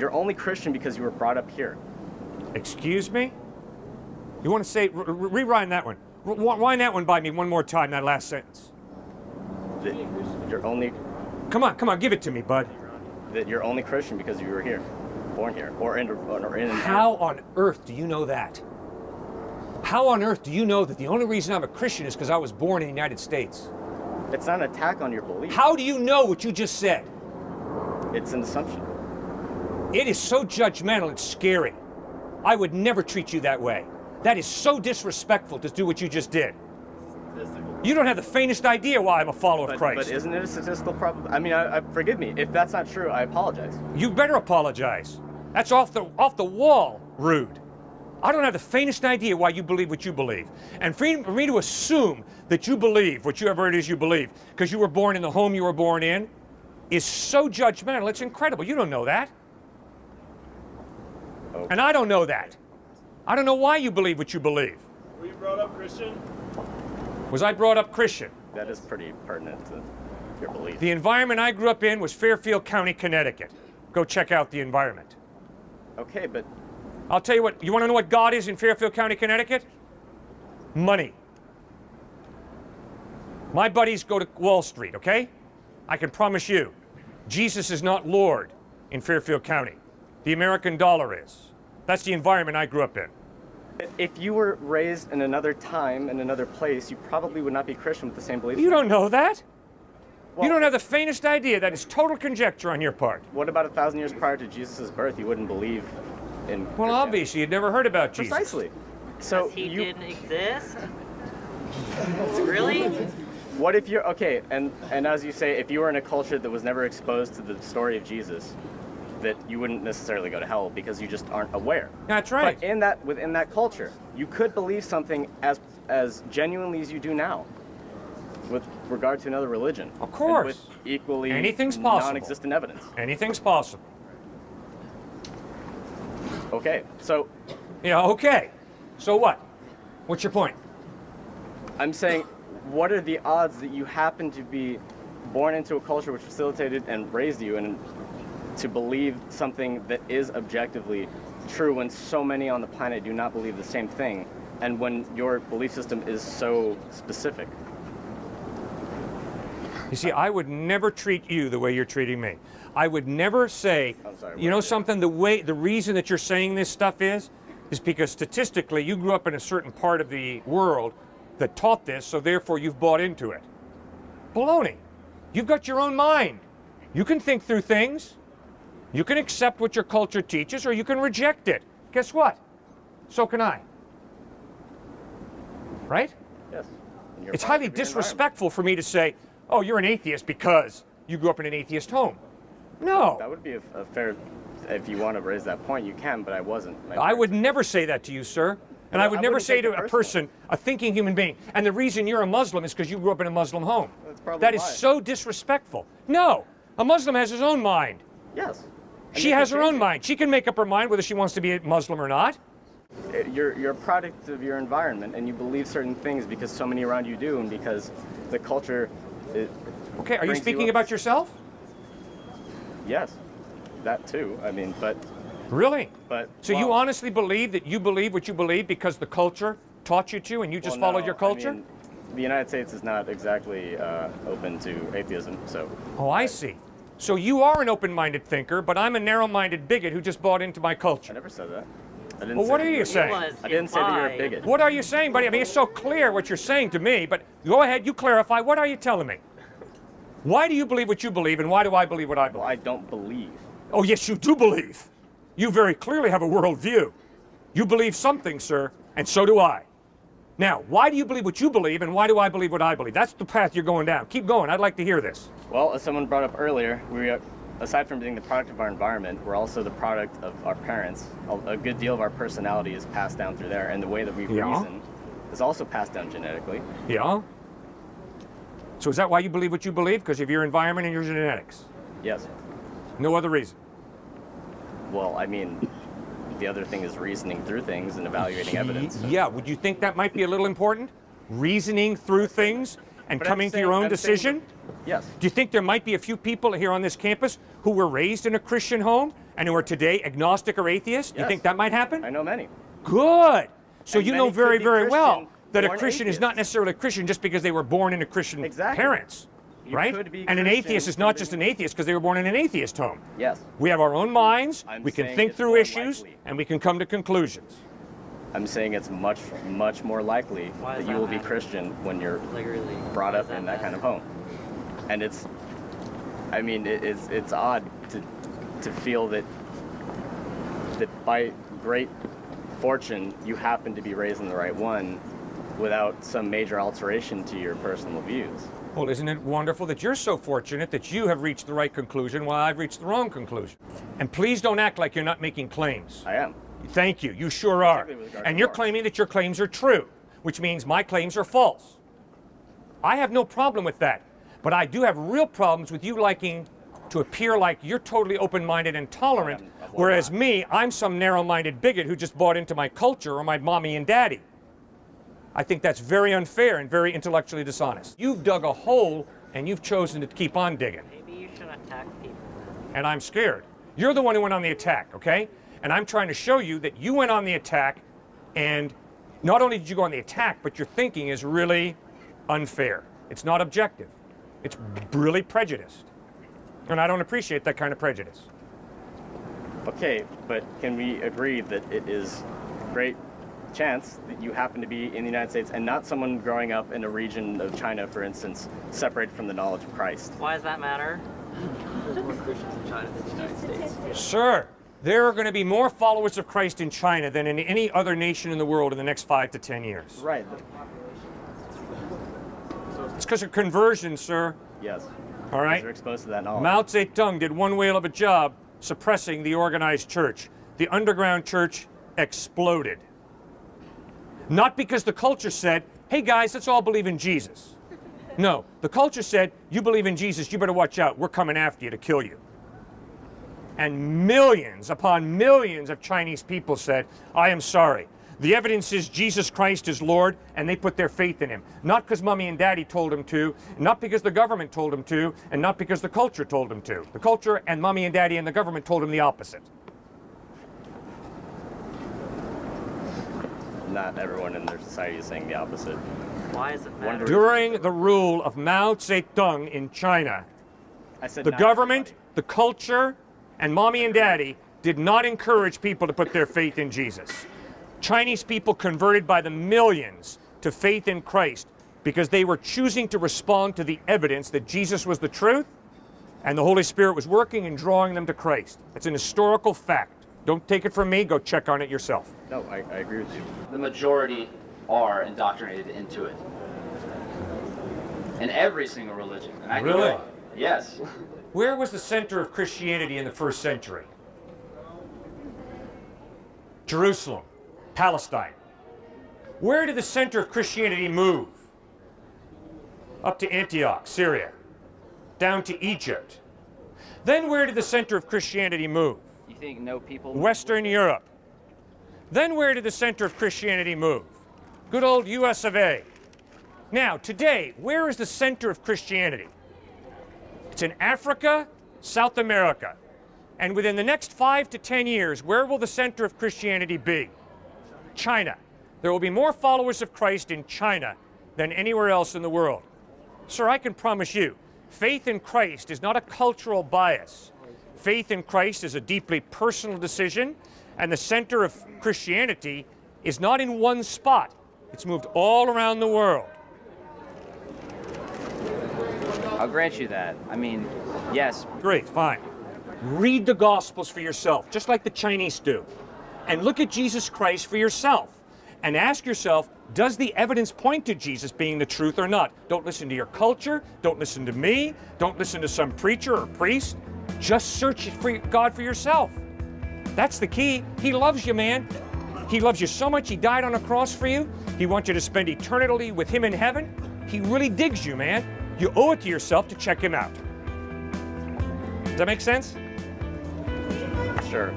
You're only Christian because you were brought up here. Excuse me? You want to say, rewind that one. Wind that one by me one more time, that last sentence. That you're only... Come on, give it to me, bud. That you're only Christian because you were here, born here, or in How on earth do you know that? How on earth do you know that the only reason I'm a Christian is because I was born in the United States? It's not an attack on your belief. How do you know what you just said? It's an assumption. It is so judgmental, it's scary. I would never treat you that way. That is so disrespectful to do what you just did. You don't have the faintest idea why I'm a follower of Christ. But isn't it a statistical problem? I mean, forgive me. If that's not true, I apologize. You better apologize. That's off the wall rude. I don't have the faintest idea why you believe what you believe. And for me to assume that you believe whatever it is you believe, because you were born in the home you were born in, is so judgmental. It's incredible. You don't know that. Okay. And I don't know that. I don't know why you believe what you believe. Were you brought up Christian? Was I brought up Christian? That is pretty pertinent to your belief. The environment I grew up in was Fairfield County, Connecticut. Go check out the environment. Okay, but... I'll tell you what, you want to know what God is in Fairfield County, Connecticut? Money. My buddies go to Wall Street, okay? I can promise you, Jesus is not Lord in Fairfield County. The American dollar is. That's the environment I grew up in. If you were raised in another time, in another place, you probably would not be Christian with the same beliefs. You don't know that. Well, you don't have the faintest idea. That is total conjecture on your part. What about 1,000 years prior to Jesus' birth? You wouldn't believe in Well, Christianity. obviously, you'd never heard about Jesus. Precisely. So he didn't exist? Really? What if you're, okay, and as you say, if you were in a culture that was never exposed to the story of Jesus, that you wouldn't necessarily go to hell because you just aren't aware. That's right. But within that culture, you could believe something as genuinely as you do now, with regard to another religion. Of course. And with equally Anything's possible. non-existent evidence. Anything's possible. Okay, so Yeah, okay. So what? What's your point? I'm saying, what are the odds that you happen to be born into a culture which facilitated and raised you and to believe something that is objectively true when so many on the planet do not believe the same thing, and when your belief system is so specific? You see, I would never treat you the way you're treating me. I would never say, I'm sorry, you know something, the reason that you're saying this stuff is because statistically you grew up in a certain part of the world that taught this, so therefore you've bought into it. Baloney. You've got your own mind. You can think through things. You can accept what your culture teaches, or you can reject it. Guess what? So can I. Right? Yes. It's highly disrespectful for me to say, oh, you're an atheist because you grew up in an atheist home. No. That would be a fair, if you want to raise that point, you can, but I wasn't. I would never say that to you, sir. And I would never say to a person, a thinking human being, and the reason you're a Muslim is because you grew up in a Muslim home. That's probably That is why. so disrespectful. No. A Muslim has his own mind. Yes. And She you has can her own change mind. She can make up her mind whether she wants to be a Muslim or not. You're a product of your environment, and you believe certain things because so many around you do, and because the culture. Okay, are you brings speaking up. about yourself? Yes, that too. I mean, but Really? So you well, honestly believe that you believe what you believe because the culture taught you to and you just well, followed no, your culture? I mean, the United States is not exactly open to atheism, so. Oh, I see. So you are an open-minded thinker, but I'm a narrow-minded bigot who just bought into my I culture. never said that. I didn't Well, say what that are you were- saying? I didn't say that you're a bigot. What are you saying, buddy? I mean, it's so clear what you're saying to me, but go ahead, you clarify. What are you telling me? Why do you believe what you believe, and why do I believe what I Well, believe? I don't believe. Oh, yes, you do believe. You very clearly have a worldview. You believe something, sir, and so do I. Now, why do you believe what you believe, and why do I believe what I believe? That's the path you're going down. Keep going. I'd like to hear this. Well, as someone brought up earlier, aside from being the product of our environment, we're also the product of our parents. A good deal of our personality is passed down through there, and the way that we Yeah. reason is also passed down genetically. Yeah? So is that why you believe what you believe? Because of your environment and your genetics? Yes. No other reason? Well, I mean, the other thing is reasoning through things and evaluating evidence. Yeah, would you think that might be a little important? Reasoning through things and But I'm coming to saying- your own I'm saying- decision? Yes. Do you think there might be a few people here on this campus who were raised in a Christian home and who are today agnostic or atheist? You Yes. think that might happen? I know many. Good. So And you know many very, could be very well Christian, that a born Christian is atheists. not necessarily a Christian just because they were born into Christian Exactly. parents, You right? could be And an Christian, atheist is could not be- just an atheist because they were born in an atheist home. Yes. We have our own minds, I'm we can saying think it's through more issues, likely. and we can come to conclusions. I'm saying it's much, much more likely Why that does you that will be matter? Christian when you're Like really brought why up does in that kind of matter? home. And it's, I mean, it's odd to feel that by great fortune you happen to be raised in the right one without some major alteration to your personal views. Well, isn't it wonderful that you're so fortunate that you have reached the right conclusion while I've reached the wrong conclusion? And please don't act like you're not making claims. I am. Thank you. You sure are. Particularly with regard And to you're wars. claiming that your claims are true, which means my claims are false. I have no problem with that. But I do have real problems with you liking to appear like you're totally open-minded and tolerant, whereas me, I'm some narrow-minded bigot who just bought into my culture or my mommy and daddy. I think that's very unfair and very intellectually dishonest. You've dug a hole and you've chosen to keep on digging. Maybe you should attack people. And I'm scared. You're the one who went on the attack, okay? And I'm trying to show you that you went on the attack, and not only did you go on the attack, but your thinking is really unfair. It's not objective. It's really prejudiced. And I don't appreciate that kind of prejudice. Okay, but can we agree that it is great chance that you happen to be in the United States and not someone growing up in a region of China, for instance, separated from the knowledge of Christ? Why does that matter? There's more Christians in China than the United States. Sir, there are going to be more followers of Christ in China than in any other nation in the world in the next 5 to 10 years. Right. It's because of conversion, sir. Yes. All right? They're exposed to that knowledge. Mao Zedong did one whale of a job suppressing the organized church. The underground church exploded. Not because the culture said, hey guys, let's all believe in Jesus. No, the culture said, you believe in Jesus, you better watch out, we're coming after you to kill you. And millions upon millions of Chinese people said, I am sorry. The evidence is Jesus Christ is Lord, and they put their faith in him. Not because mommy and daddy told them to, not because the government told them to, and not because the culture told them to. The culture and mommy and daddy and the government told them the opposite. Not everyone in their society is saying the opposite. Why does it matter? During the rule of Mao Zedong in China, I said the not government, everybody. the culture, and mommy and daddy did not encourage people to put their faith in Jesus. Chinese people converted by the millions to faith in Christ because they were choosing to respond to the evidence that Jesus was the truth and the Holy Spirit was working and drawing them to Christ. It's an historical fact. Don't take it from me, go check on it yourself. No, I agree with you. The majority are indoctrinated into it. In every single religion. And I Really? Yes. Where was the center of Christianity in the first century? Jerusalem, Palestine. Where did the center of Christianity move? Up to Antioch, Syria, down to Egypt. Then where did the center of Christianity move? You think no people? Western Europe. Then where did the center of Christianity move? Good old US of A. Now, today, where is the center of Christianity? It's in Africa, South America. And within the next 5 to 10 years, where will the center of Christianity be? China. There will be more followers of Christ in China than anywhere else in the world. Sir, I can promise you, faith in Christ is not a cultural bias. Faith in Christ is a deeply personal decision, and the center of Christianity is not in one spot. It's moved all around the world. I'll grant you that. I mean, yes. Great, fine. Read the Gospels for yourself, just like the Chinese do. And look at Jesus Christ for yourself. And ask yourself, does the evidence point to Jesus being the truth or not? Don't listen to your culture. Don't listen to me. Don't listen to some preacher or priest. Just search for God for yourself. That's the key. He loves you, man. He loves you so much, he died on a cross for you. He wants you to spend eternity with him in heaven. He really digs you, man. You owe it to yourself to check him out. Does that make sense? Sure.